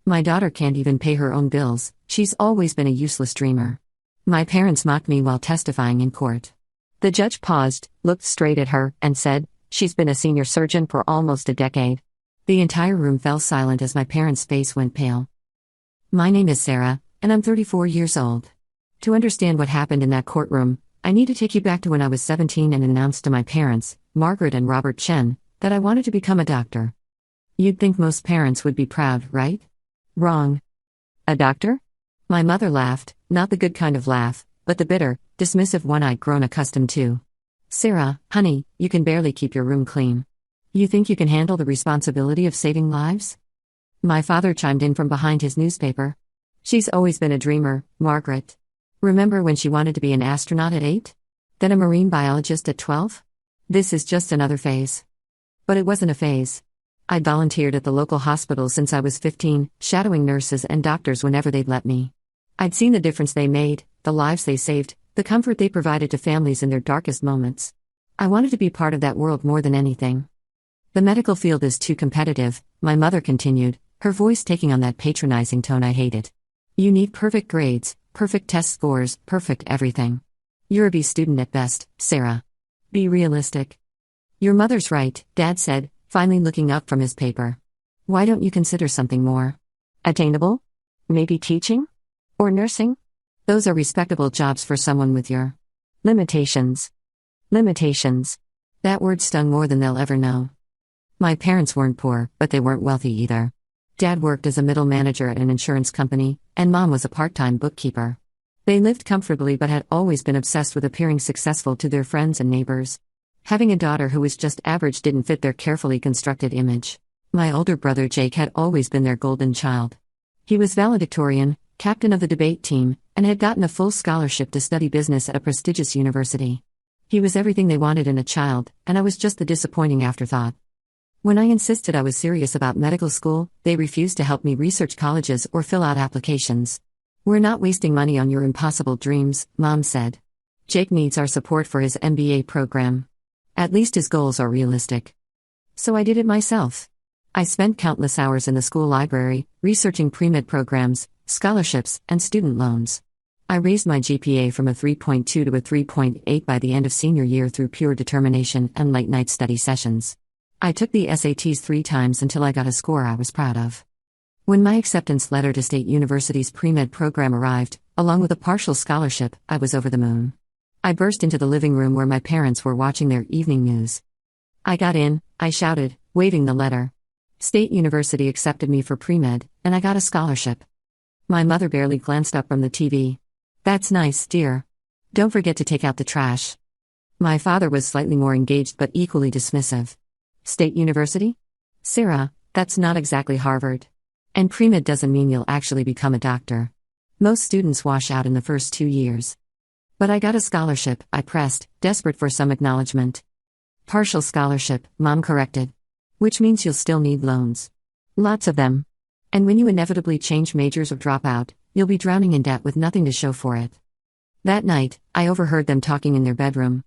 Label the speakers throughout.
Speaker 1: My daughter can't even pay her own bills, she's always been a useless dreamer. My parents mocked me while testifying in court. The judge paused, looked straight at her, and said, "She's been a senior surgeon for almost a decade." The entire room fell silent as my parents' face went pale. My name is Sarah, and I'm 34 years old. To understand what happened in that courtroom, I need to take you back to when I was 17 and announced to my parents, Margaret and Robert Chen, that I wanted to become a doctor. You'd think most parents would be proud, right? Wrong. A doctor? My mother laughed, not the good kind of laugh, but the bitter, dismissive one I'd grown accustomed to. "Sarah, honey, you can barely keep your room clean. You think you can handle the responsibility of saving lives?" My father chimed in from behind his newspaper. "She's always been a dreamer, Margaret. Remember when she wanted to be an astronaut at 8? Then a marine biologist at 12? This is just another phase." But it wasn't a phase. I'd volunteered at the local hospital since I was 15, shadowing nurses and doctors whenever they'd let me. I'd seen the difference they made, the lives they saved, the comfort they provided to families in their darkest moments. I wanted to be part of that world more than anything. "The medical field is too competitive," my mother continued, her voice taking on that patronizing tone I hated. "You need perfect grades, perfect test scores, perfect everything. You're a B student at best, Sarah. Be realistic." "Your mother's right," Dad said, finally looking up from his paper. "Why don't you consider something more attainable? Maybe teaching? Or nursing? Those are respectable jobs for someone with your limitations." Limitations. That word stung more than they'll ever know. My parents weren't poor, but they weren't wealthy either. Dad worked as a middle manager at an insurance company, and Mom was a part-time bookkeeper. They lived comfortably but had always been obsessed with appearing successful to their friends and neighbors. Having a daughter who was just average didn't fit their carefully constructed image. My older brother Jake had always been their golden child. He was valedictorian, captain of the debate team, and had gotten a full scholarship to study business at a prestigious university. He was everything they wanted in a child, and I was just the disappointing afterthought. When I insisted I was serious about medical school, they refused to help me research colleges or fill out applications. "We're not wasting money on your impossible dreams," Mom said. "Jake needs our support for his MBA program. At least his goals are realistic." So I did it myself. I spent countless hours in the school library, researching pre-med programs, scholarships, and student loans. I raised my GPA from a 3.2 to a 3.8 by the end of senior year through pure determination and late-night study sessions. I took the SATs 3 times until I got a score I was proud of. When my acceptance letter to State University's pre-med program arrived, along with a partial scholarship, I was over the moon. I burst into the living room where my parents were watching their evening news. "I got in," I shouted, waving the letter. "State University accepted me for pre-med, and I got a scholarship." My mother barely glanced up from the TV. "That's nice, dear. Don't forget to take out the trash." My father was slightly more engaged but equally dismissive. "State University? Sarah, that's not exactly Harvard. And pre-med doesn't mean you'll actually become a doctor. Most students wash out in the first 2 years." "But I got a scholarship," I pressed, desperate for some acknowledgement. "Partial scholarship," Mom corrected. "Which means you'll still need loans. Lots of them. And when you inevitably change majors or drop out, you'll be drowning in debt with nothing to show for it." That night, I overheard them talking in their bedroom.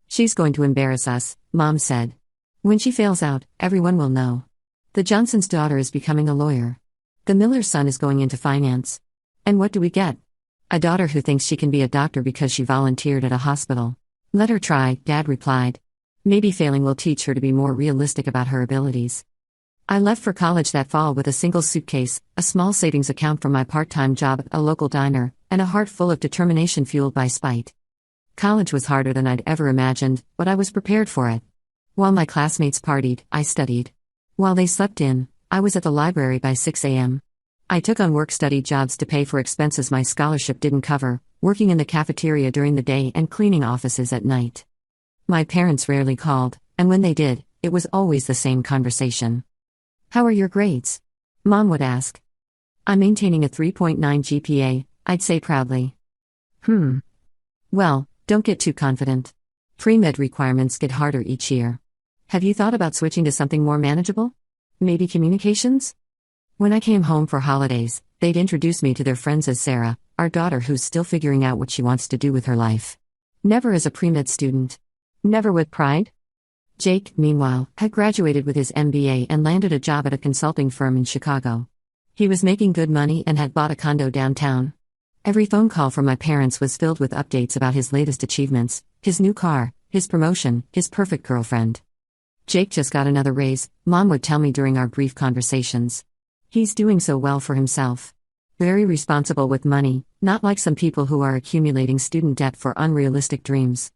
Speaker 1: "She's going to embarrass us," Mom said. "When she fails out, everyone will know. The Johnson's daughter is becoming a lawyer. The Miller's son is going into finance. And what do we get? A daughter who thinks she can be a doctor because she volunteered at a hospital. Let her try," Dad replied. "Maybe failing will teach her to be more realistic about her abilities." I left for college that fall with a single suitcase, a small savings account from my part-time job at a local diner, and a heart full of determination fueled by spite. College was harder than I'd ever imagined, but I was prepared for it. While my classmates partied, I studied. While they slept in, I was at the library by 6 a.m. I took on work-study jobs to pay for expenses my scholarship didn't cover, working in the cafeteria during the day and cleaning offices at night. My parents rarely called, and when they did, it was always the same conversation. "How are your grades?" Mom would ask. "I'm maintaining a 3.9 GPA, I'd say proudly." "Well, don't get too confident. Pre-med requirements get harder each year. Have you thought about switching to something more manageable? Maybe communications?" When I came home for holidays, they'd introduce me to their friends as Sarah, our daughter who's still figuring out what she wants to do with her life. Never as a pre-med student. Never with pride. Jake, meanwhile, had graduated with his MBA and landed a job at a consulting firm in Chicago. He was making good money and had bought a condo downtown. Every phone call from my parents was filled with updates about his latest achievements, his new car, his promotion, his perfect girlfriend. Jake just got another raise, Mom would tell me during our brief conversations. He's doing so well for himself. Very responsible with money, not like some people who are accumulating student debt for unrealistic dreams.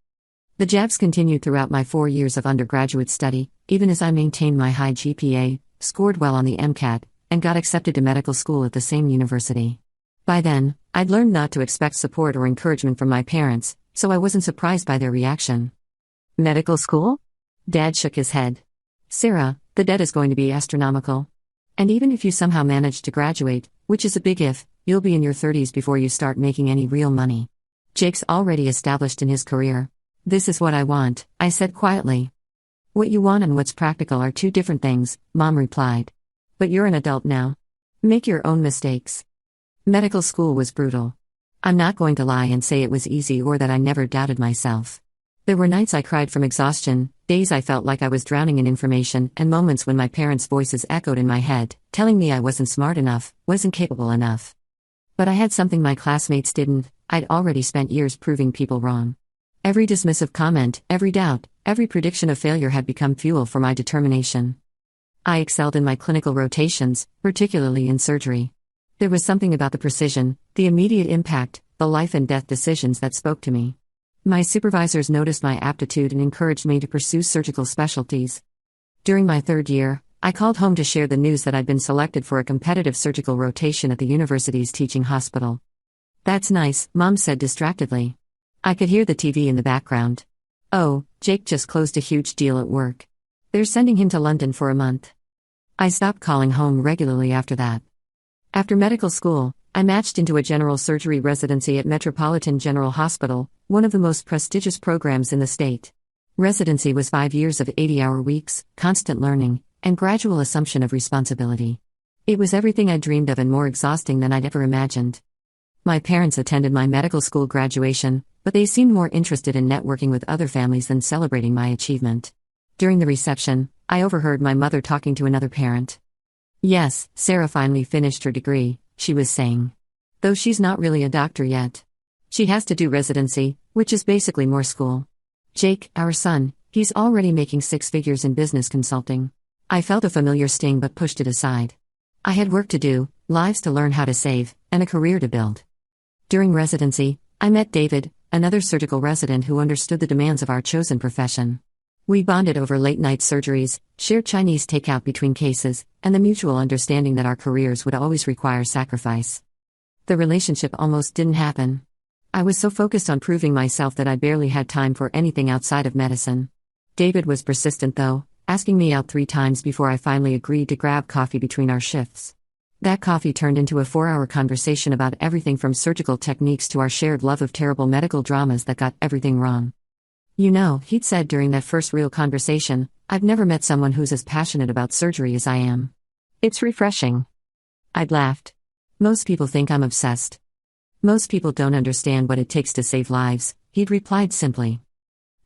Speaker 1: The jabs continued throughout my 4 years of undergraduate study, even as I maintained my high GPA, scored well on the MCAT, and got accepted to medical school at the same university. By then, I'd learned not to expect support or encouragement from my parents, so I wasn't surprised by their reaction. Medical school? Dad shook his head. Sarah, the debt is going to be astronomical. And even if you somehow manage to graduate, which is a big if, you'll be in your 30s before you start making any real money. Jake's already established in his career. This is what I want, I said quietly. What you want and what's practical are two different things, Mom replied. But you're an adult now. Make your own mistakes. Medical school was brutal. I'm not going to lie and say it was easy or that I never doubted myself. There were nights I cried from exhaustion, days I felt like I was drowning in information, and moments when my parents' voices echoed in my head, telling me I wasn't smart enough, wasn't capable enough. But I had something my classmates didn't. I'd already spent years proving people wrong. Every dismissive comment, every doubt, every prediction of failure had become fuel for my determination. I excelled in my clinical rotations, particularly in surgery. There was something about the precision, the immediate impact, the life and death decisions that spoke to me. My supervisors noticed my aptitude and encouraged me to pursue surgical specialties. During my 3rd year, I called home to share the news that I'd been selected for a competitive surgical rotation at the university's teaching hospital. That's nice, Mom said distractedly. I could hear the TV in the background. Oh, Jake just closed a huge deal at work. They're sending him to London for a month. I stopped calling home regularly after that. After medical school, I matched into a general surgery residency at Metropolitan General Hospital, one of the most prestigious programs in the state. Residency was 5 years of 80-hour weeks, constant learning, and gradual assumption of responsibility. It was everything I dreamed of and more exhausting than I'd ever imagined. My parents attended my medical school graduation, but they seemed more interested in networking with other families than celebrating my achievement. During the reception, I overheard my mother talking to another parent. Yes, Sarah finally finished her degree, she was saying. Though she's not really a doctor yet. She has to do residency, which is basically more school. Jake, our son, he's already making 6 figures in business consulting. I felt a familiar sting but pushed it aside. I had work to do, lives to learn how to save, and a career to build. During residency, I met David, another surgical resident who understood the demands of our chosen profession. We bonded over late-night surgeries, shared Chinese takeout between cases, and the mutual understanding that our careers would always require sacrifice. The relationship almost didn't happen. I was so focused on proving myself that I barely had time for anything outside of medicine. David was persistent though, asking me out 3 times before I finally agreed to grab coffee between our shifts. That coffee turned into a 4-hour conversation about everything from surgical techniques to our shared love of terrible medical dramas that got everything wrong. You know, he'd said during that first real conversation, I've never met someone who's as passionate about surgery as I am. It's refreshing. I'd laughed. Most people think I'm obsessed. Most people don't understand what it takes to save lives, he'd replied simply.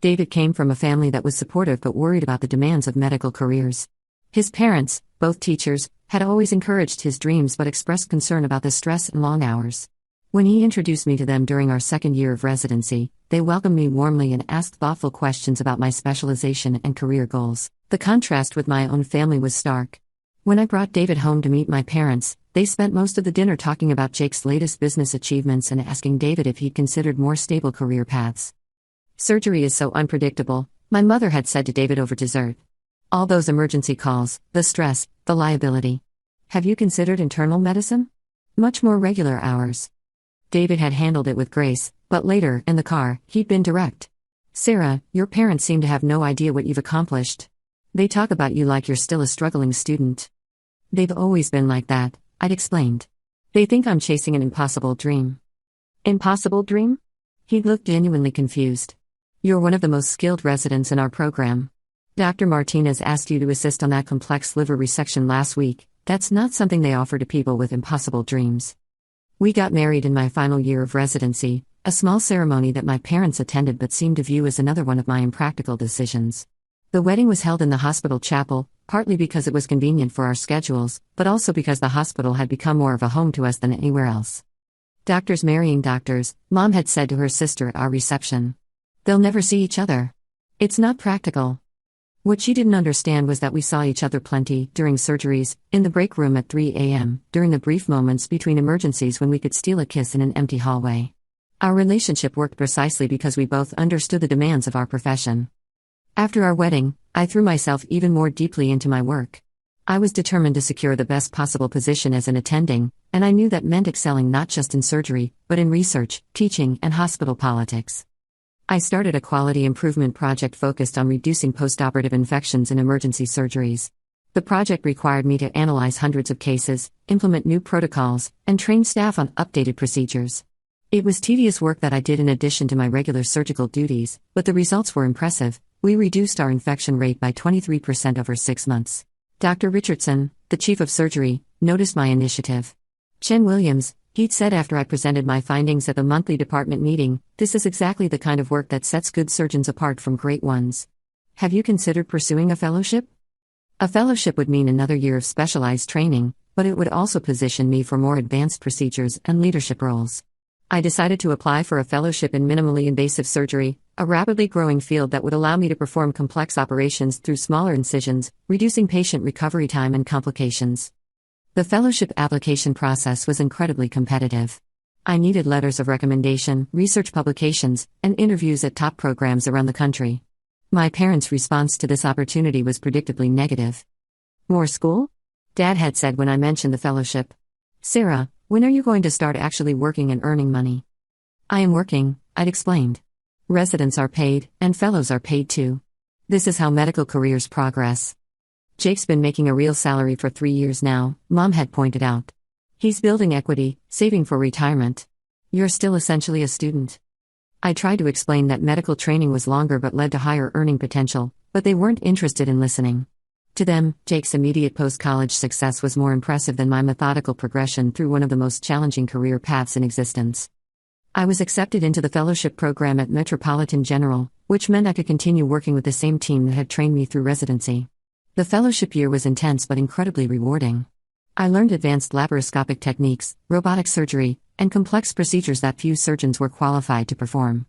Speaker 1: David came from a family that was supportive but worried about the demands of medical careers. His parents, both teachers, had always encouraged his dreams but expressed concern about the stress and long hours. When he introduced me to them during our 2nd year of residency, they welcomed me warmly and asked thoughtful questions about my specialization and career goals. The contrast with my own family was stark. When I brought David home to meet my parents, they spent most of the dinner talking about Jake's latest business achievements and asking David if he'd considered more stable career paths. Surgery is so unpredictable, my mother had said to David over dessert. All those emergency calls, the stress, the liability. Have you considered internal medicine? Much more regular hours. David had handled it with grace, but later, in the car, he'd been direct. Sarah, your parents seem to have no idea what you've accomplished. They talk about you like you're still a struggling student. They've always been like that, I'd explained. They think I'm chasing an impossible dream. Impossible dream? He looked genuinely confused. You're one of the most skilled residents in our program. Dr. Martinez asked you to assist on that complex liver resection last week. That's not something they offer to people with impossible dreams. We got married in my final year of residency, a small ceremony that my parents attended but seemed to view as another one of my impractical decisions. The wedding was held in the hospital chapel, partly because it was convenient for our schedules, but also because the hospital had become more of a home to us than anywhere else. Doctors marrying doctors, Mom had said to her sister at our reception. They'll never see each other. It's not practical. What she didn't understand was that we saw each other plenty, during surgeries, in the break room at 3 a.m., during the brief moments between emergencies when we could steal a kiss in an empty hallway. Our relationship worked precisely because we both understood the demands of our profession. After our wedding, I threw myself even more deeply into my work. I was determined to secure the best possible position as an attending, and I knew that meant excelling not just in surgery, but in research, teaching, and hospital politics. I started a quality improvement project focused on reducing postoperative infections in emergency surgeries. The project required me to analyze hundreds of cases, implement new protocols, and train staff on updated procedures. It was tedious work that I did in addition to my regular surgical duties, but the results were impressive. We reduced our infection rate by 23% over 6 months. Dr. Richardson, the chief of surgery, noticed my initiative. Chen Williams, he'd said after I presented my findings at the monthly department meeting, "This is exactly the kind of work that sets good surgeons apart from great ones. Have you considered pursuing a fellowship?" A fellowship would mean another year of specialized training, but it would also position me for more advanced procedures and leadership roles. I decided to apply for a fellowship in minimally invasive surgery, a rapidly growing field that would allow me to perform complex operations through smaller incisions, reducing patient recovery time and complications. The fellowship application process was incredibly competitive. I needed letters of recommendation, research publications, and interviews at top programs around the country. My parents' response to this opportunity was predictably negative. "More school?" Dad had said when I mentioned the fellowship. "Sarah, when are you going to start actually working and earning money?" "I am working," I'd explained. "Residents are paid, and fellows are paid too. This is how medical careers progress." "Jake's been making a real salary for 3 years now," Mom had pointed out. "He's building equity, saving for retirement. You're still essentially a student." I tried to explain that medical training was longer but led to higher earning potential, but they weren't interested in listening. To them, Jake's immediate post-college success was more impressive than my methodical progression through one of the most challenging career paths in existence. I was accepted into the fellowship program at Metropolitan General, which meant I could continue working with the same team that had trained me through residency. The fellowship year was intense but incredibly rewarding. I learned advanced laparoscopic techniques, robotic surgery, and complex procedures that few surgeons were qualified to perform.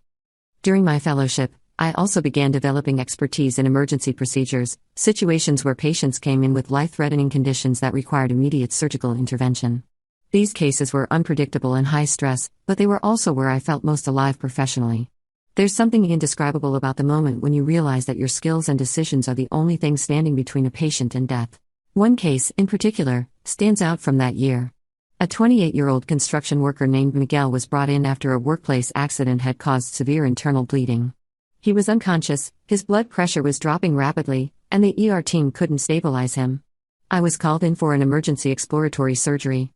Speaker 1: During my fellowship, I also began developing expertise in emergency procedures, situations where patients came in with life-threatening conditions that required immediate surgical intervention. These cases were unpredictable and high stress, but they were also where I felt most alive professionally. There's something indescribable about the moment when you realize that your skills and decisions are the only thing standing between a patient and death. One case, in particular, stands out from that year. A 28-year-old construction worker named Miguel was brought in after a workplace accident had caused severe internal bleeding. He was unconscious, his blood pressure was dropping rapidly, and the ER team couldn't stabilize him. I was called in for an emergency exploratory surgery.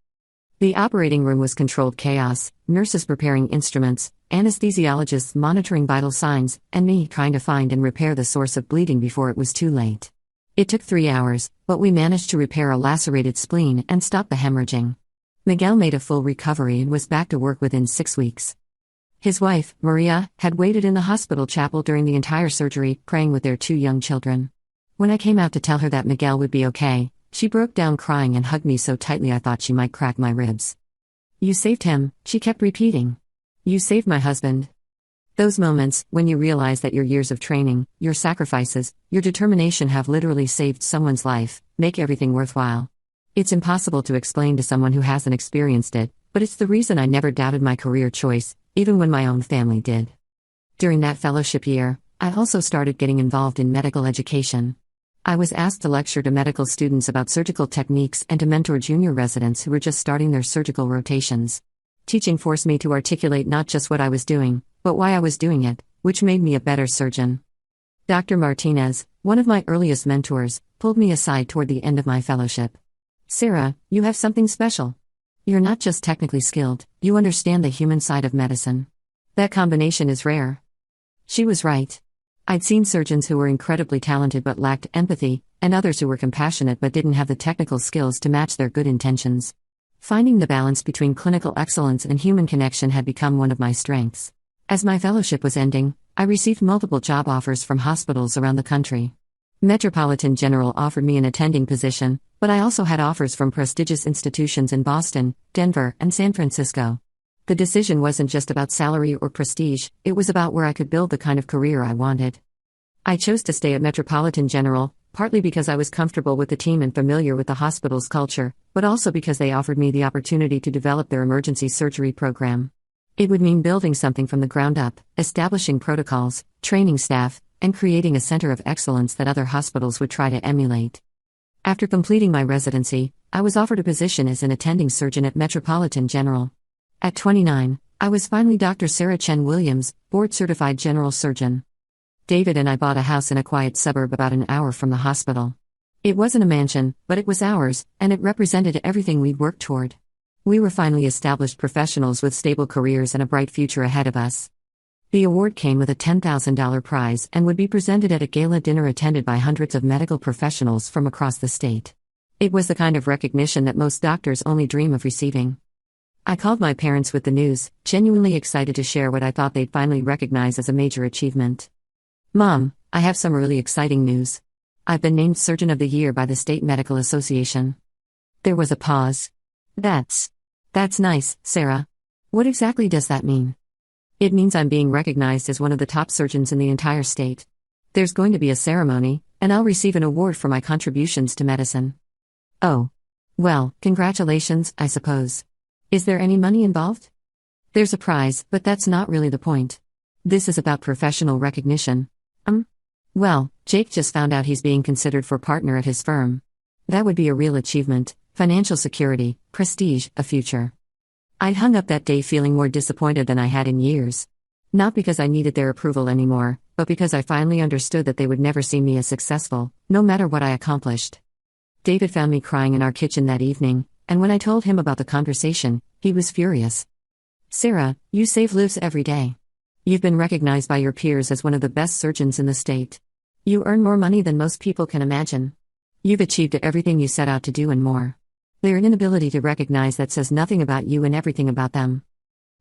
Speaker 1: The operating room was controlled chaos, nurses preparing instruments, anesthesiologists monitoring vital signs, and me trying to find and repair the source of bleeding before it was too late. It took 3 hours, but we managed to repair a lacerated spleen and stop the hemorrhaging. Miguel made a full recovery and was back to work within 6 weeks. His wife, Maria, had waited in the hospital chapel during the entire surgery, praying with their 2 young children. When I came out to tell her that Miguel would be okay, she broke down crying and hugged me so tightly I thought she might crack my ribs. "You saved him," she kept repeating. "You saved my husband." Those moments, when you realize that your years of training, your sacrifices, your determination have literally saved someone's life, make everything worthwhile. It's impossible to explain to someone who hasn't experienced it, but it's the reason I never doubted my career choice, even when my own family did. During that fellowship year, I also started getting involved in medical education. I was asked to lecture to medical students about surgical techniques and to mentor junior residents who were just starting their surgical rotations. Teaching forced me to articulate not just what I was doing, but why I was doing it, which made me a better surgeon. Dr. Martinez, one of my earliest mentors, pulled me aside toward the end of my fellowship. "Sarah, you have something special. You're not just technically skilled, you understand the human side of medicine. That combination is rare." She was right. I'd seen surgeons who were incredibly talented but lacked empathy, and others who were compassionate but didn't have the technical skills to match their good intentions. Finding the balance between clinical excellence and human connection had become one of my strengths. As my fellowship was ending, I received multiple job offers from hospitals around the country. Metropolitan General offered me an attending position, but I also had offers from prestigious institutions in Boston, Denver, and San Francisco. The decision wasn't just about salary or prestige, it was about where I could build the kind of career I wanted. I chose to stay at Metropolitan General, partly because I was comfortable with the team and familiar with the hospital's culture, but also because they offered me the opportunity to develop their emergency surgery program. It would mean building something from the ground up, establishing protocols, training staff, and creating a center of excellence that other hospitals would try to emulate. After completing my residency, I was offered a position as an attending surgeon at Metropolitan General. At 29, I was finally Dr. Sarah Chen Williams, board-certified general surgeon. David and I bought a house in a quiet suburb about an hour from the hospital. It wasn't a mansion, but it was ours, and it represented everything we'd worked toward. We were finally established professionals with stable careers and a bright future ahead of us. The award came with a $10,000 prize and would be presented at a gala dinner attended by hundreds of medical professionals from across the state. It was the kind of recognition that most doctors only dream of receiving. I called my parents with the news, genuinely excited to share what I thought they'd finally recognize as a major achievement. "Mom, I have some really exciting news. I've been named Surgeon of the Year by the State Medical Association." There was a pause. That's nice, Sarah. What exactly does that mean?" "It means I'm being recognized as one of the top surgeons in the entire state. There's going to be a ceremony, and I'll receive an award for my contributions to medicine." "Oh. Well, congratulations, I suppose. Is there any money involved?" "There's a prize, but that's not really the point. This is about professional recognition." Well, Jake just found out he's being considered for partner at his firm. That would be a real achievement, financial security, prestige, a future." I'd hung up that day feeling more disappointed than I had in years. Not because I needed their approval anymore, but because I finally understood that they would never see me as successful, no matter what I accomplished. David found me crying in our kitchen that evening, and when I told him about the conversation, he was furious. "Sarah, you save lives every day. You've been recognized by your peers as one of the best surgeons in the state. You earn more money than most people can imagine. You've achieved everything you set out to do and more. Their inability to recognize that says nothing about you and everything about them."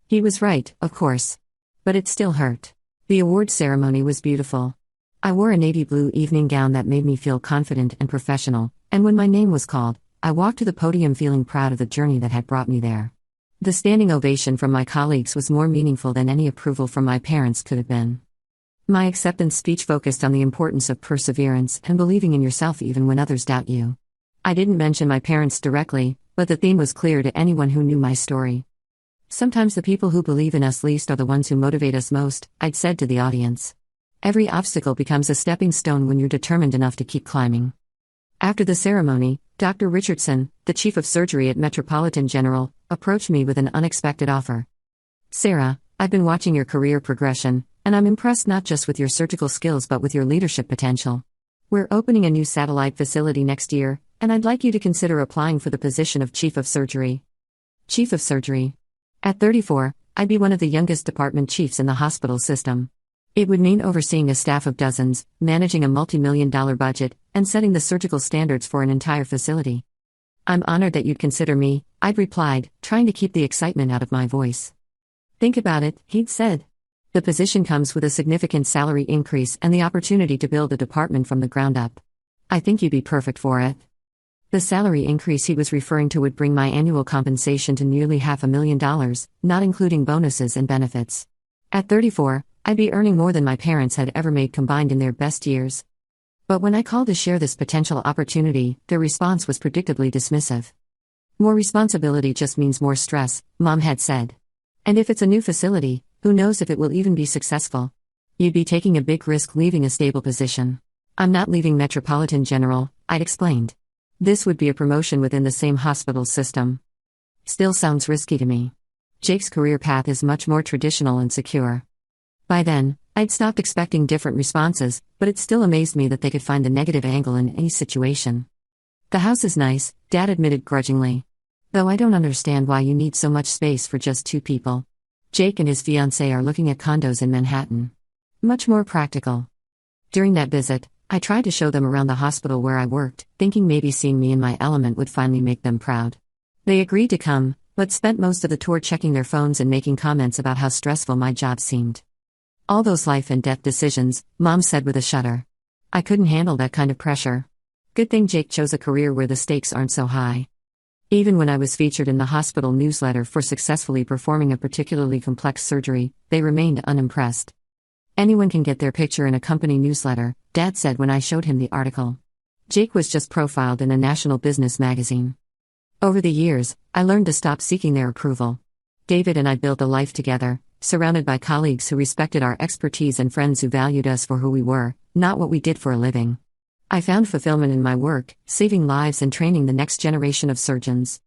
Speaker 1: He was right, of course. But it still hurt. The award ceremony was beautiful. I wore a navy blue evening gown that made me feel confident and professional, and when my name was called, I walked to the podium feeling proud of the journey that had brought me there. The standing ovation from my colleagues was more meaningful than any approval from my parents could have been. My acceptance speech focused on the importance of perseverance and believing in yourself even when others doubt you. I didn't mention my parents directly, but the theme was clear to anyone who knew my story. "Sometimes the people who believe in us least are the ones who motivate us most," I'd said to the audience. "Every obstacle becomes a stepping stone when you're determined enough to keep climbing." After the ceremony, Dr. Richardson, the chief of surgery at Metropolitan General, approached me with an unexpected offer. "Sarah, I've been watching your career progression, and I'm impressed not just with your surgical skills but with your leadership potential. We're opening a new satellite facility next year, and I'd like you to consider applying for the position of Chief of Surgery." Chief of Surgery. At 34, I'd be one of the youngest department chiefs in the hospital system. It would mean overseeing a staff of dozens, managing a multi-million-dollar budget, and setting the surgical standards for an entire facility. "I'm honored that you'd consider me," I'd replied, trying to keep the excitement out of my voice. "Think about it," he'd said. "The position comes with a significant salary increase and the opportunity to build a department from the ground up. I think you'd be perfect for it." The salary increase he was referring to would bring my annual compensation to nearly $500,000, not including bonuses and benefits. At 34, I'd be earning more than my parents had ever made combined in their best years. But when I called to share this potential opportunity, their response was predictably dismissive. "More responsibility just means more stress," Mom had said. "And if it's a new facility, who knows if it will even be successful? You'd be taking a big risk leaving a stable position." "I'm not leaving Metropolitan General," I'd explained. "This would be a promotion within the same hospital system." Still sounds risky to me. Jake's career path is much more traditional and secure. By then, I'd stopped expecting different responses, but it still amazed me that they could find the negative angle in any situation. "The house is nice," Dad admitted grudgingly. "Though I don't understand why you need so much space for just 2 people. Jake and his fiancée are looking at condos in Manhattan. Much more practical." During that visit, I tried to show them around the hospital where I worked, thinking maybe seeing me in my element would finally make them proud. They agreed to come, but spent most of the tour checking their phones and making comments about how stressful my job seemed. "All those life and death decisions," Mom said with a shudder. I couldn't handle that kind of pressure. Good thing Jake chose a career where the stakes aren't so high. Even when I was featured in the hospital newsletter for successfully performing a particularly complex surgery, they remained unimpressed. Anyone can get their picture in a company newsletter, Dad said when I showed him the article. Jake was just profiled in a national business magazine. Over the years, I learned to stop seeking their approval. David and I built a life together, surrounded by colleagues who respected our expertise and friends who valued us for who we were, not what we did for a living. I found fulfillment in my work, saving lives and training the next generation of surgeons.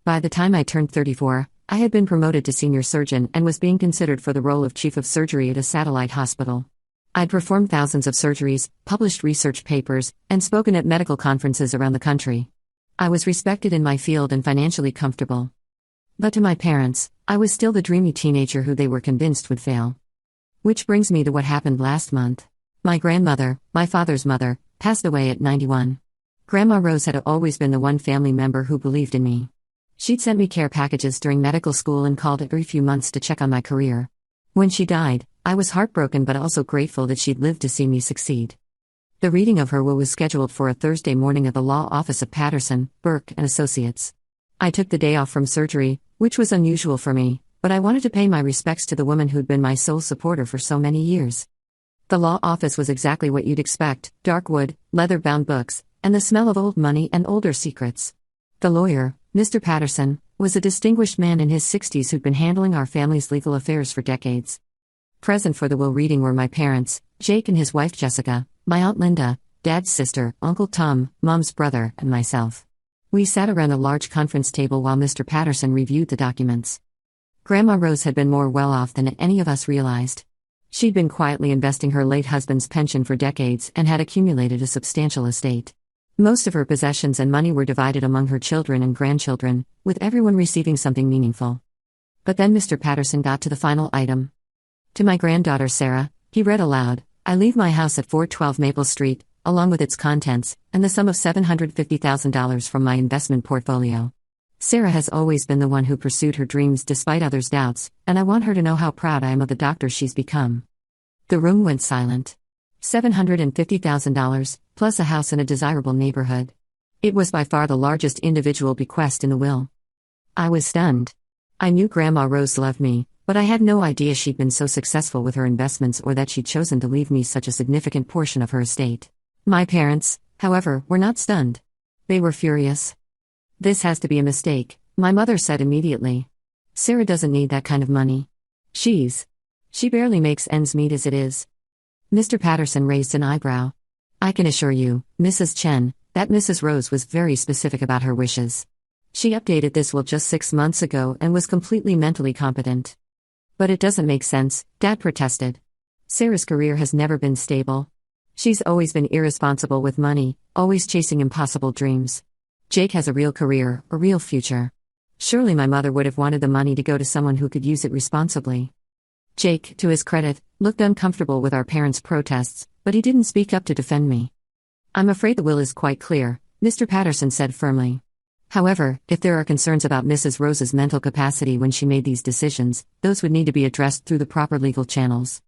Speaker 1: By the time I turned 34, I had been promoted to senior surgeon and was being considered for the role of chief of surgery at a satellite hospital. I'd performed thousands of surgeries, published research papers, and spoken at medical conferences around the country. I was respected in my field and financially comfortable. But to my parents, I was still the dreamy teenager who they were convinced would fail. Which brings me to what happened last month. My grandmother, my father's mother, passed away at 91. Grandma Rose had always been the one family member who believed in me. She'd sent me care packages during medical school and called every few months to check on my career. When she died, I was heartbroken but also grateful that she'd lived to see me succeed. The reading of her will was scheduled for a Thursday morning at the law office of Patterson, Burke and Associates. I took the day off from surgery, which was unusual for me, but I wanted to pay my respects to the woman who'd been my sole supporter for so many years. The law office was exactly what you'd expect: dark wood, leather-bound books, and the smell of old money and older secrets. The lawyer, Mr. Patterson, was a distinguished man in his 60s who'd been handling our family's legal affairs for decades. Present for the will reading were my parents, Jake and his wife Jessica, my Aunt Linda, Dad's sister, Uncle Tom, Mom's brother, and myself. We sat around a large conference table while Mr. Patterson reviewed the documents. Grandma Rose had been more well-off than any of us realized. She'd been quietly investing her late husband's pension for decades and had accumulated a substantial estate. Most of her possessions and money were divided among her children and grandchildren, with everyone receiving something meaningful. But then Mr. Patterson got to the final item. To my granddaughter Sarah, he read aloud, "I leave my house at 412 Maple Street, along with its contents, and the sum of $750,000 from my investment portfolio. Sarah has always been the one who pursued her dreams despite others' doubts, and I want her to know how proud I am of the doctor she's become." The room went silent. $750,000, plus a house in a desirable neighborhood. It was by far the largest individual bequest in the will. I was stunned. I knew Grandma Rose loved me, but I had no idea she'd been so successful with her investments or that she'd chosen to leave me such a significant portion of her estate. My parents, however, were not stunned. They were furious. "This has to be a mistake," my mother said immediately. "Sarah doesn't need that kind of money. She barely makes ends meet as it is." Mr. Patterson raised an eyebrow. "I can assure you, Mrs. Chen, that Mrs. Rose was very specific about her wishes. She updated this will just 6 months ago and was completely mentally competent." "But it doesn't make sense," Dad protested. "Sarah's career has never been stable. She's always been irresponsible with money, always chasing impossible dreams. Jake has a real career, a real future. Surely my mother would have wanted the money to go to someone who could use it responsibly." Jake, to his credit, looked uncomfortable with our parents' protests, but he didn't speak up to defend me. "I'm afraid the will is quite clear," Mr. Patterson said firmly. "However, if there are concerns about Mrs. Rose's mental capacity when she made these decisions, those would need to be addressed through the proper legal channels."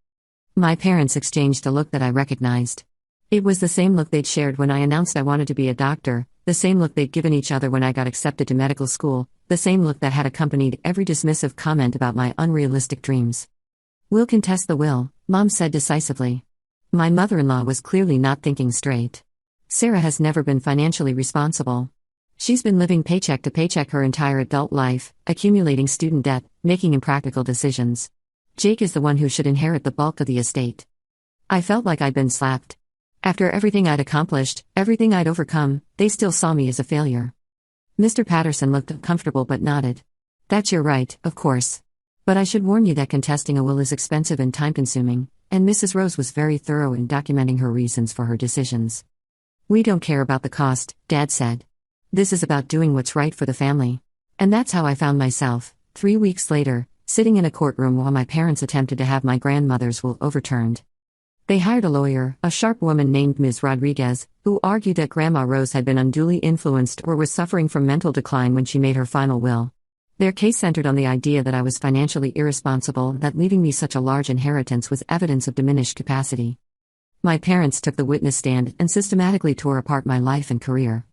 Speaker 1: My parents exchanged a look that I recognized. It was the same look they'd shared when I announced I wanted to be a doctor, the same look they'd given each other when I got accepted to medical school, the same look that had accompanied every dismissive comment about my unrealistic dreams. "We'll contest the will," Mom said decisively. My mother-in-law was clearly not thinking straight. Sarah has never been financially responsible. She's been living paycheck to paycheck her entire adult life, accumulating student debt, making impractical decisions. Jake is the one who should inherit the bulk of the estate. I felt like I'd been slapped. After everything I'd accomplished, everything I'd overcome, they still saw me as a failure. Mr. Patterson looked uncomfortable but nodded. "That's your right, of course. But I should warn you that contesting a will is expensive and time-consuming, and Mrs. Rose was very thorough in documenting her reasons for her decisions." "We don't care about the cost," Dad said. "This is about doing what's right for the family." And that's how I found myself, 3 weeks later, sitting in a courtroom while my parents attempted to have my grandmother's will overturned. They hired a lawyer, a sharp woman named Ms. Rodriguez, who argued that Grandma Rose had been unduly influenced or was suffering from mental decline when she made her final will. Their case centered on the idea that I was financially irresponsible and that leaving me such a large inheritance was evidence of diminished capacity. My parents took the witness stand and systematically tore apart my life and career.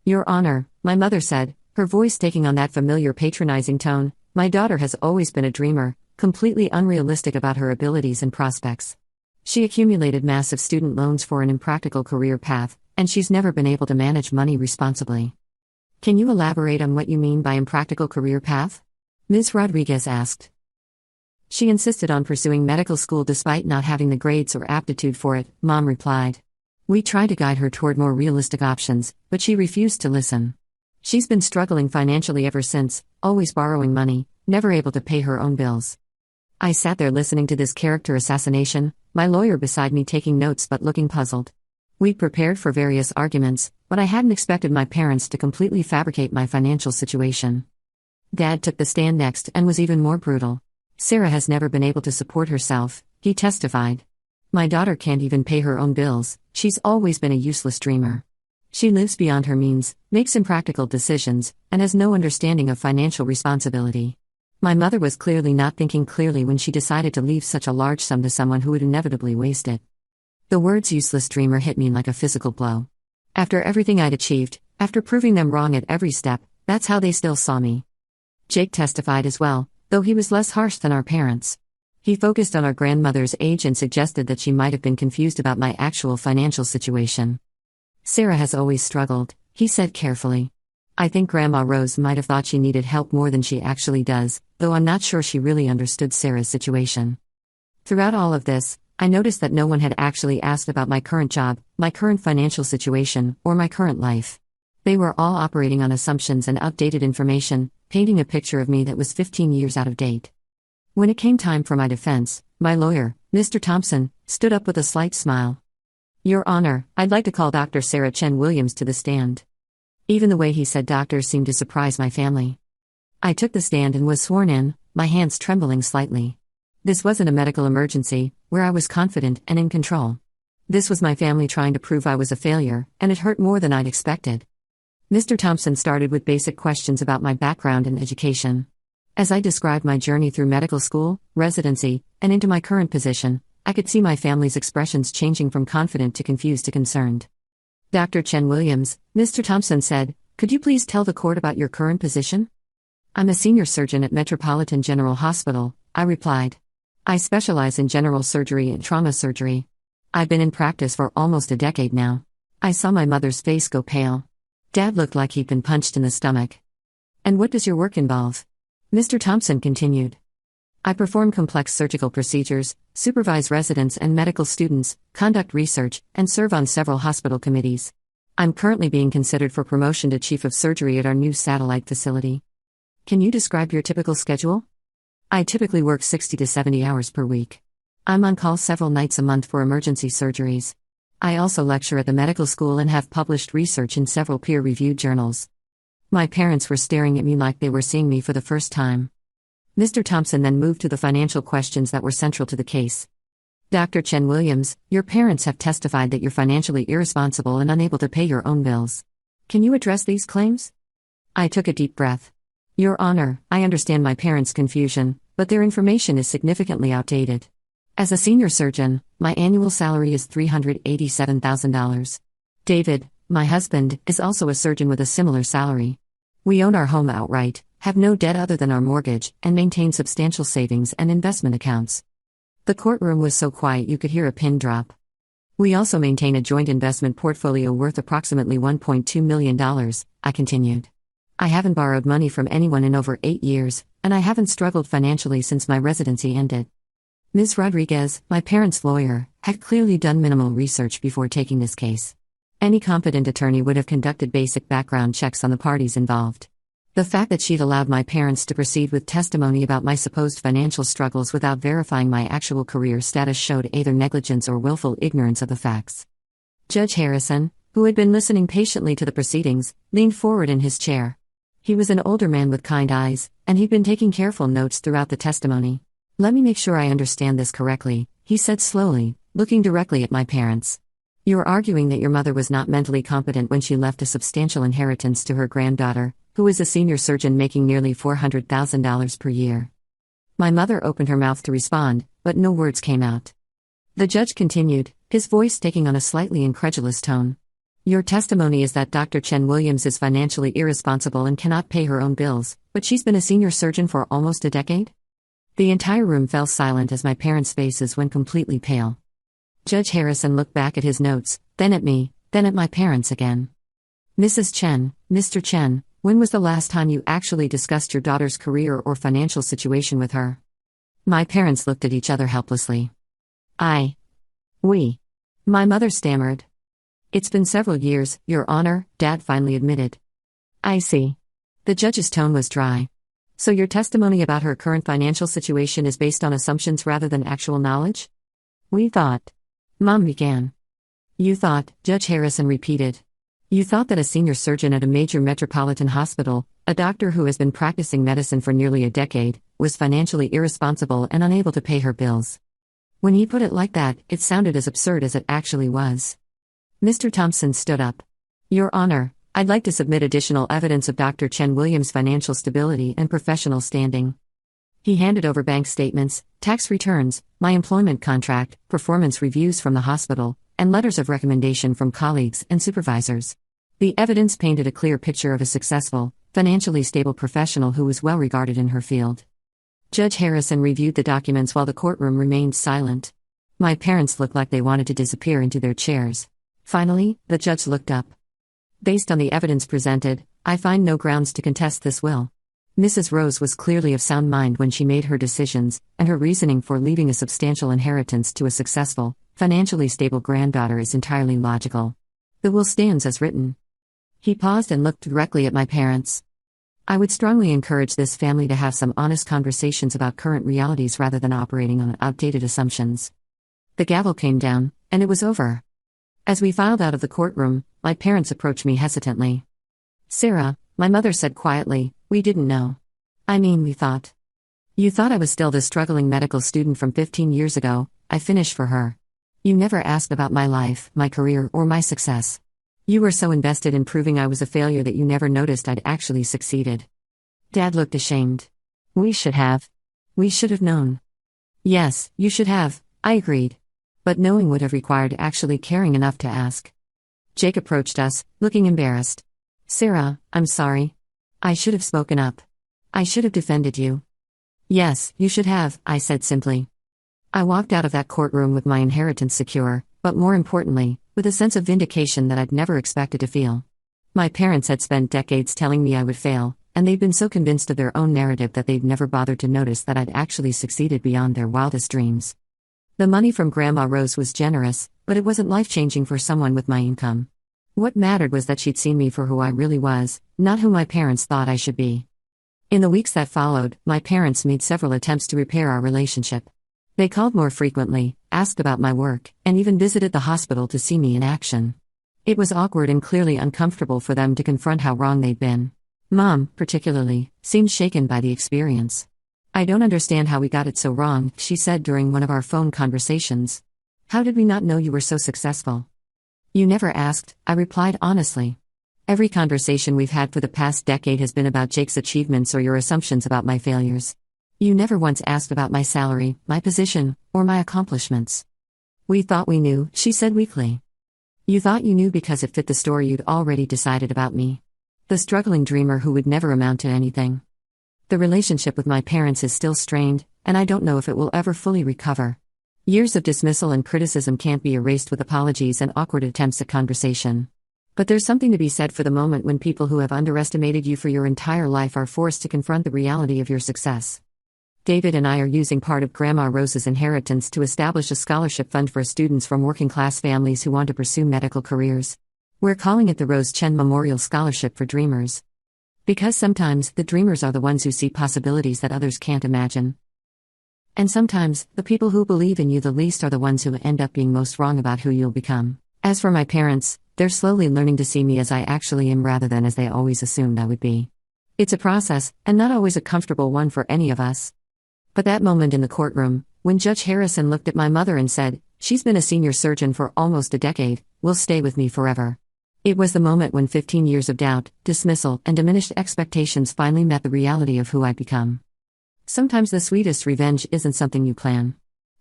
Speaker 1: Your Honor, my mother said, her voice taking on that familiar patronizing tone, my daughter has always been a dreamer, completely unrealistic about her abilities and prospects. She accumulated massive student loans for an impractical career path, and she's never been able to manage money responsibly. Can you elaborate on what you mean by impractical career path? Ms. Rodriguez asked. She insisted on pursuing medical school despite not having the grades or aptitude for it, Mom replied. We tried to guide her toward more realistic options, but she refused to listen. She's been struggling financially ever since, always borrowing money, never able to pay her own bills. I sat there listening to this character assassination, my lawyer beside me taking notes but looking puzzled. We'd prepared for various arguments, but I hadn't expected my parents to completely fabricate my financial situation. Dad took the stand next and was even more brutal. Sarah has never been able to support herself, he testified. My daughter can't even pay her own bills, she's always been a useless dreamer. She lives beyond her means, makes impractical decisions, and has no understanding of financial responsibility. My mother was clearly not thinking clearly when she decided to leave such a large sum to someone who would inevitably waste it. The words useless dreamer hit me like a physical blow. After everything I'd achieved, after proving them wrong at every step, that's how they still saw me. Jake testified as well, though he was less harsh than our parents. He focused on our grandmother's age and suggested that she might have been confused about my actual financial situation. Sarah has always struggled, he said carefully. I think Grandma Rose might have thought she needed help more than she actually does, though I'm not sure she really understood Sarah's situation. Throughout all of this, I noticed that no one had actually asked about my current job, my current financial situation, or my current life. They were all operating on assumptions and outdated information, painting a picture of me that was 15 years out of date. When it came time for my defense, my lawyer, Mr. Thompson, stood up with a slight smile. Your Honor, I'd like to call Dr. Sarah Chen Williams to the stand. Even the way he said doctor seemed to surprise my family. I took the stand and was sworn in, my hands trembling slightly. This wasn't a medical emergency, where I was confident and in control. This was my family trying to prove I was a failure, and it hurt more than I'd expected. Mr. Thompson started with basic questions about my background and education. As I described my journey through medical school, residency, and into my current position, I could see my family's expressions changing from confident to confused to concerned. Dr. Chen Williams, Mr. Thompson said, could you please tell the court about your current position? I'm a senior surgeon at Metropolitan General Hospital, I replied. I specialize in general surgery and trauma surgery. I've been in practice for almost a decade now. I saw my mother's face go pale. Dad looked like he'd been punched in the stomach. And what does your work involve? Mr. Thompson continued. I perform complex surgical procedures, supervise residents and medical students, conduct research, and serve on several hospital committees. I'm currently being considered for promotion to Chief of Surgery at our new satellite facility. Can you describe your typical schedule? I typically work 60 to 70 hours per week. I'm on call several nights a month for emergency surgeries. I also lecture at the medical school and have published research in several peer-reviewed journals. My parents were staring at me like they were seeing me for the first time. Mr. Thompson then moved to the financial questions that were central to the case. Dr. Chen Williams, your parents have testified that you're financially irresponsible and unable to pay your own bills. Can you address these claims? I took a deep breath. Your Honor, I understand my parents' confusion, but their information is significantly outdated. As a senior surgeon, my annual salary is $387,000. David, my husband, is also a surgeon with a similar salary. We own our home outright, have no debt other than our mortgage, and maintain substantial savings and investment accounts. The courtroom was so quiet you could hear a pin drop. We also maintain a joint investment portfolio worth approximately $1.2 million, I continued. I haven't borrowed money from anyone in over 8 years, and I haven't struggled financially since my residency ended. Ms. Rodriguez, my parents' lawyer, had clearly done minimal research before taking this case. Any competent attorney would have conducted basic background checks on the parties involved. The fact that she'd allowed my parents to proceed with testimony about my supposed financial struggles without verifying my actual career status showed either negligence or willful ignorance of the facts. Judge Harrison, who had been listening patiently to the proceedings, leaned forward in his chair. He was an older man with kind eyes, and he'd been taking careful notes throughout the testimony. Let me make sure I understand this correctly, he said slowly, looking directly at my parents. You're arguing that your mother was not mentally competent when she left a substantial inheritance to her granddaughter, who is a senior surgeon making nearly $400,000 per year. My mother opened her mouth to respond, but no words came out. The judge continued, his voice taking on a slightly incredulous tone. Your testimony is that Dr. Chen Williams is financially irresponsible and cannot pay her own bills, but she's been a senior surgeon for almost a decade? The entire room fell silent as my parents' faces went completely pale. Judge Harrison looked back at his notes, then at me, then at my parents again. Mrs. Chen, Mr. Chen, when was the last time you actually discussed your daughter's career or financial situation with her? My parents looked at each other helplessly. We. My mother stammered. It's been several years, Your Honor, Dad finally admitted. I see. The judge's tone was dry. So your testimony about her current financial situation is based on assumptions rather than actual knowledge? We thought. Mom began. You thought, Judge Harrison repeated. You thought that a senior surgeon at a major metropolitan hospital, a doctor who has been practicing medicine for nearly a decade, was financially irresponsible and unable to pay her bills. When he put it like that, it sounded as absurd as it actually was. Mr. Thompson stood up. Your Honor, I'd like to submit additional evidence of Dr. Chen Williams' financial stability and professional standing. He handed over bank statements, tax returns, my employment contract, performance reviews from the hospital, and letters of recommendation from colleagues and supervisors. The evidence painted a clear picture of a successful, financially stable professional who was well regarded in her field. Judge Harrison reviewed the documents while the courtroom remained silent. My parents looked like they wanted to disappear into their chairs. Finally, the judge looked up. Based on the evidence presented, I find no grounds to contest this will. Mrs. Rose was clearly of sound mind when she made her decisions, and her reasoning for leaving a substantial inheritance to a successful, financially stable granddaughter is entirely logical. The will stands as written. He paused and looked directly at my parents. I would strongly encourage this family to have some honest conversations about current realities rather than operating on outdated assumptions. The gavel came down, and it was over. As we filed out of the courtroom, my parents approached me hesitantly. Sarah, my mother said quietly, we didn't know. I mean, we thought. You thought I was still the struggling medical student from 15 years ago, I finished for her. You never asked about my life, my career, or my success. You were so invested in proving I was a failure that you never noticed I'd actually succeeded. Dad looked ashamed. We should have. We should have known. Yes, you should have, I agreed. But knowing would have required actually caring enough to ask. Jake approached us, looking embarrassed. Sarah, I'm sorry. I should have spoken up. I should have defended you. Yes, you should have, I said simply. I walked out of that courtroom with my inheritance secure, but more importantly, with a sense of vindication that I'd never expected to feel. My parents had spent decades telling me I would fail, and they'd been so convinced of their own narrative that they'd never bothered to notice that I'd actually succeeded beyond their wildest dreams. The money from Grandma Rose was generous, but it wasn't life-changing for someone with my income. What mattered was that she'd seen me for who I really was, not who my parents thought I should be. In the weeks that followed, my parents made several attempts to repair our relationship. They called more frequently, asked about my work, and even visited the hospital to see me in action. It was awkward and clearly uncomfortable for them to confront how wrong they'd been. Mom, particularly, seemed shaken by the experience. I don't understand how we got it so wrong, she said during one of our phone conversations. How did we not know you were so successful? You never asked, I replied honestly. Every conversation we've had for the past decade has been about Jake's achievements or your assumptions about my failures. You never once asked about my salary, my position, or my accomplishments. We thought we knew, she said weakly. You thought you knew because it fit the story you'd already decided about me. The struggling dreamer who would never amount to anything. The relationship with my parents is still strained, and I don't know if it will ever fully recover. Years of dismissal and criticism can't be erased with apologies and awkward attempts at conversation. But there's something to be said for the moment when people who have underestimated you for your entire life are forced to confront the reality of your success. David and I are using part of Grandma Rose's inheritance to establish a scholarship fund for students from working-class families who want to pursue medical careers. We're calling it the Rose Chen Memorial Scholarship for Dreamers. Because sometimes, the dreamers are the ones who see possibilities that others can't imagine. And sometimes, the people who believe in you the least are the ones who end up being most wrong about who you'll become. As for my parents, they're slowly learning to see me as I actually am rather than as they always assumed I would be. It's a process, and not always a comfortable one for any of us. But that moment in the courtroom, when Judge Harrison looked at my mother and said, "She's been a senior surgeon for almost a decade, will stay with me forever." It was the moment when 15 years of doubt, dismissal, and diminished expectations finally met the reality of who I'd become. Sometimes the sweetest revenge isn't something you plan.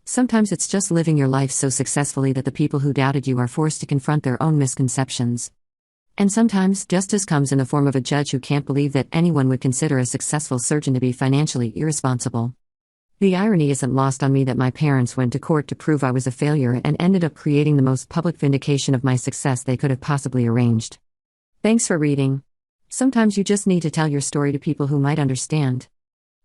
Speaker 1: Sometimes it's just living your life so successfully that the people who doubted you are forced to confront their own misconceptions. And sometimes, justice comes in the form of a judge who can't believe that anyone would consider a successful surgeon to be financially irresponsible. The irony isn't lost on me that my parents went to court to prove I was a failure and ended up creating the most public vindication of my success they could have possibly arranged. Thanks for reading. Sometimes you just need to tell your story to people who might understand.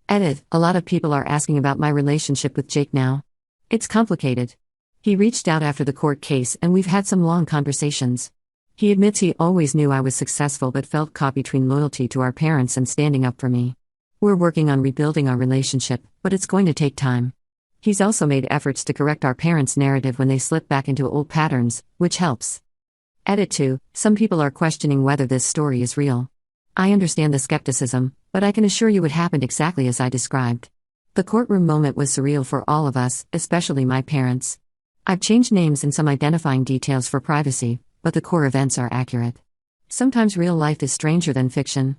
Speaker 1: Edit: a lot of people are asking about my relationship with Jake now. It's complicated. He reached out after the court case and we've had some long conversations. He admits he always knew I was successful but felt caught between loyalty to our parents and standing up for me. We're working on rebuilding our relationship, but it's going to take time. He's also made efforts to correct our parents' narrative when they slip back into old patterns, which helps. Edit 2: some people are questioning whether this story is real. I understand the skepticism, but I can assure you it happened exactly as I described. The courtroom moment was surreal for all of us, especially my parents. I've changed names and some identifying details for privacy, but the core events are accurate. Sometimes real life is stranger than fiction.